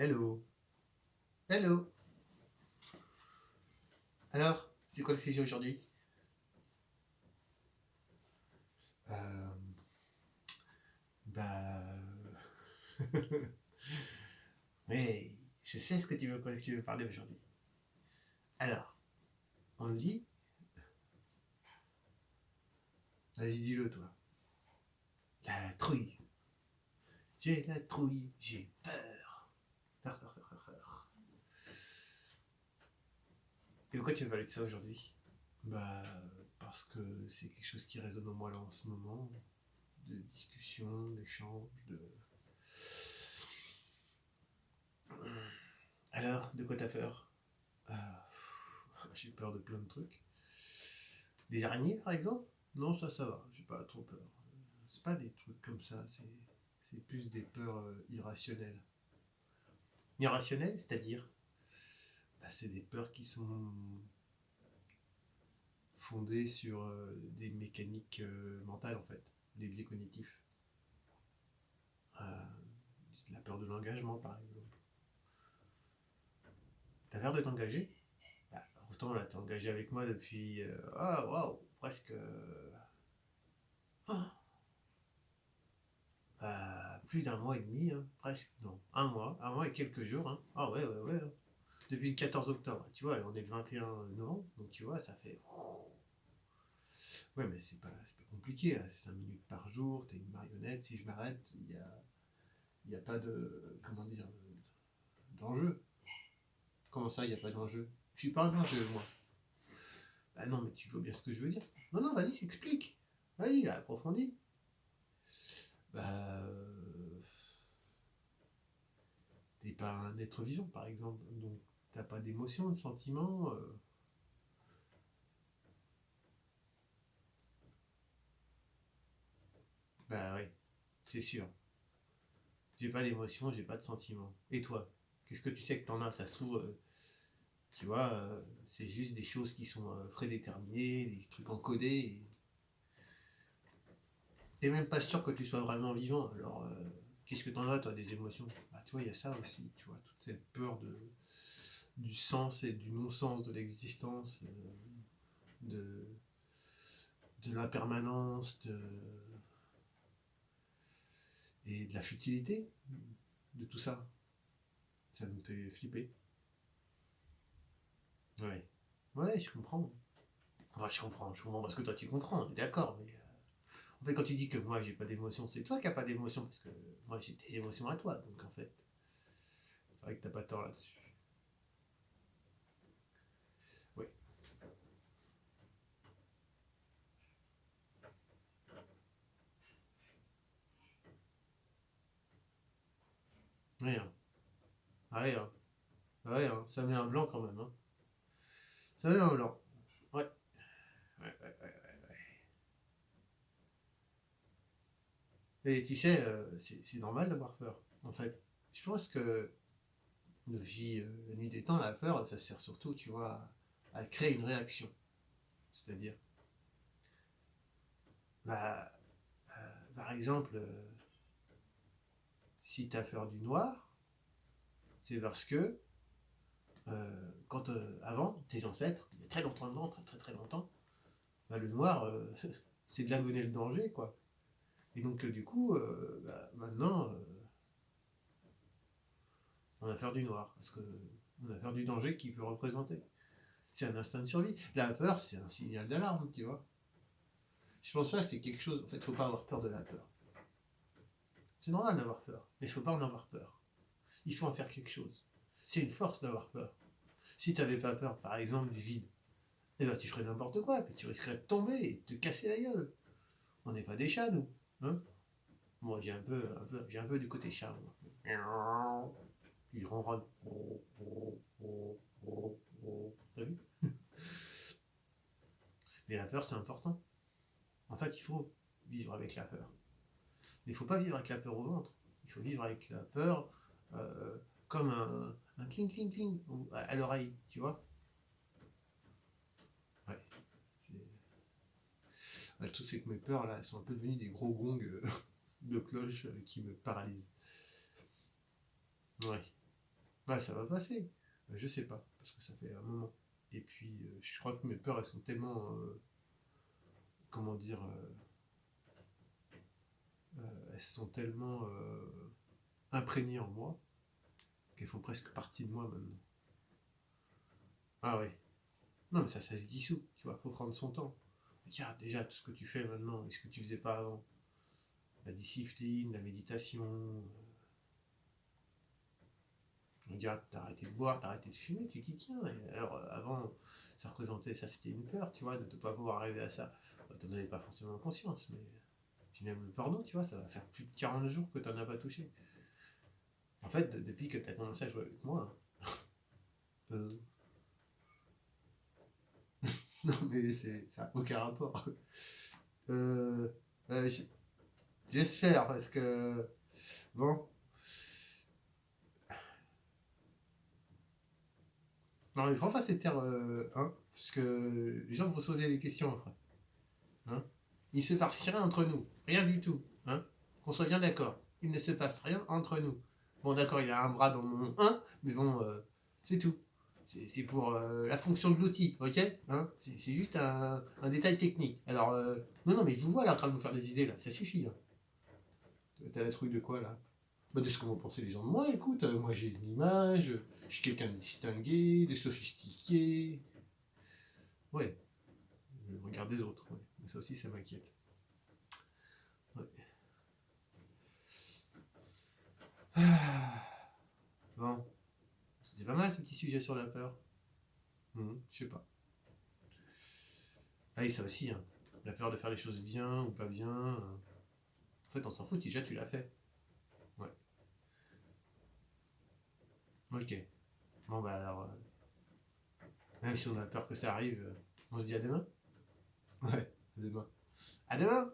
Hello. Hello. Alors, c'est quoi le sujet aujourd'hui? Euh, bah... Mais je sais ce que quoi tu veux parler aujourd'hui. Alors, on le dit. Vas-y, dis-le, toi. La trouille. J'ai la trouille, j'ai peur. Peur, peur, peur, peur, peur. Et pourquoi tu veux parler de ça aujourd'hui? Bah, parce que c'est quelque chose qui résonne en moi là en ce moment. De discussion, d'échange, de... Alors, de quoi t'as peur? J'ai peur de plein de trucs. Des araignées, par exemple? Non, ça va, j'ai pas trop peur. C'est pas des trucs comme ça, c'est plus des peurs irrationnelles. Irrationnelles, c'est-à-dire, bah, c'est des peurs qui sont fondées sur des mécaniques mentales, en fait, des biais cognitifs. Euh, la peur de l'engagement, par exemple. T'as peur de t'engager? Bah, pourtant, là, t'es engagé avec moi depuis... Ah, waouh, presque... oh, plus d'un mois et demi, hein, presque, non, un mois et quelques jours, hein. Ah ouais, ouais, ouais, hein. Depuis le 14 octobre, tu vois, on est le 21 novembre, donc tu vois, ça fait... Ouais, mais c'est pas compliqué, là. C'est 5 minutes par jour, t'es une marionnette, si je m'arrête, y a pas de... Comment dire... d'enjeu. Comment ça, il y a pas d'enjeu? Je suis pas un enjeu, moi. Ah non, mais tu vois bien ce que je veux dire. Non, non, vas-y, explique. Vas-y, approfondis. Bah... T'es pas un être vivant, par exemple, donc t'as pas d'émotion, de sentiment. Bah oui, c'est sûr. J'ai pas d'émotion, j'ai pas de sentiment. Et toi? Qu'est-ce que tu sais que t'en as? Ça se trouve, tu vois, c'est juste des choses qui sont prédéterminées, des trucs encodés. T'es même pas sûr que tu sois vraiment vivant. Alors, qu'est-ce que t'en as, toi, des émotions? Bah, tu vois, il y a ça aussi, tu vois, toute cette peur du sens et du non-sens de l'existence, de, de l'impermanence, et de la futilité de tout ça. Ça me fait flipper. Ouais. Ouais, je comprends. Enfin, je comprends parce que toi tu comprends, on est d'accord, mais en fait, quand tu dis que moi j'ai pas d'émotion, c'est toi qui n'as pas d'émotion, parce que moi j'ai des émotions à toi, donc en fait, c'est vrai que t'as pas tort là-dessus. Oui, rien, rien, rien, ça met un blanc quand même, hein. Ça met un blanc. Ouais, ouais, ouais, ouais. Et tu sais, c'est normal d'avoir peur, en fait. Je pense que nos vies, la nuit des temps, la peur, ça sert surtout, tu vois, à créer une réaction. C'est-à-dire, bah, par exemple, si tu as peur du noir, c'est parce que quand avant, tes ancêtres, il y a très longtemps, très très très longtemps, bah, le noir, c'est de la monnaie le danger, quoi. Et donc du coup, bah, maintenant, on a peur du noir, parce que on a peur du danger qu'il peut représenter. C'est un instinct de survie. La peur, c'est un signal d'alarme, tu vois. Je pense pas que c'est quelque chose. En fait, faut pas avoir peur de la peur. C'est normal d'avoir peur, mais il faut pas en avoir peur. Il faut en faire quelque chose. C'est une force d'avoir peur. Si tu n'avais pas peur, par exemple, du vide, eh ben, tu ferais n'importe quoi, puis tu risquerais de tomber et de te casser la gueule. On n'est pas des chats, nous. Hein. Moi, j'ai un peu du côté chat. Moi. Puis je ronronne. T'as vu? Mais la peur, c'est important. En fait, il faut vivre avec la peur. Mais il ne faut pas vivre avec la peur au ventre. Il faut vivre avec la peur euh, comme un cling cling cling à l'oreille, tu vois. Ouais. Le truc, c'est que mes peurs, là, elles sont un peu devenues des gros gongs de cloche qui me paralysent. Ouais. Ouais, ça va passer. Je sais pas, parce que ça fait un moment. Et puis, je crois que mes peurs, elles sont tellement, comment dire, elles sont tellement imprégnées en moi qu'elles font presque partie de moi maintenant. Ah oui. Non, mais ça se dissout, tu vois, faut prendre son temps. Regarde déjà tout ce que tu fais maintenant et ce que tu faisais pas avant. La discipline, la méditation. Regarde, t'as arrêté de boire, t'as arrêté de fumer, tu t'y tiens. Et alors, avant, ça représentait, ça c'était une peur, tu vois, de ne pas pouvoir arriver à ça. T'en avais pas forcément conscience, mais puis même le porno, tu vois, ça va faire plus de 40 jours que t'en as pas touché. En fait, depuis que t'as commencé à jouer avec moi, euh, non mais ça n'a aucun rapport. Euh, euh, J'espère, parce que, bon, non mais prends pas ces terres, hein, parce que les gens vont se poser des questions après. Hein. Il se passe rien entre nous, rien du tout. Hein. Qu'on soit bien d'accord, il ne se passe rien entre nous. Bon d'accord, il a un bras dans mon 1, mais bon, c'est tout. C'est pour la fonction de l'outil, ok, hein. C'est juste un détail technique. Alors, non, non, mais je vous vois là en train de vous faire des idées, là, ça suffit. Hein. T'as la trouille de quoi, là? Bah, de ce que vont penser les gens de moi, écoute, moi j'ai une image, je suis quelqu'un de distingué, de sophistiqué. Ouais, je regarde des autres, ouais. Mais ça aussi, ça m'inquiète. Ouais. Ah, bon, c'était pas mal ce petit sujet sur la peur. Je sais pas. Ah oui, ça aussi, hein. La peur de faire les choses bien ou pas bien. En fait, on s'en fout, déjà tu l'as fait. Ouais. Ok. Bon, bah alors, même si on a peur que ça arrive, on se dit à demain. Ouais, à demain. À demain.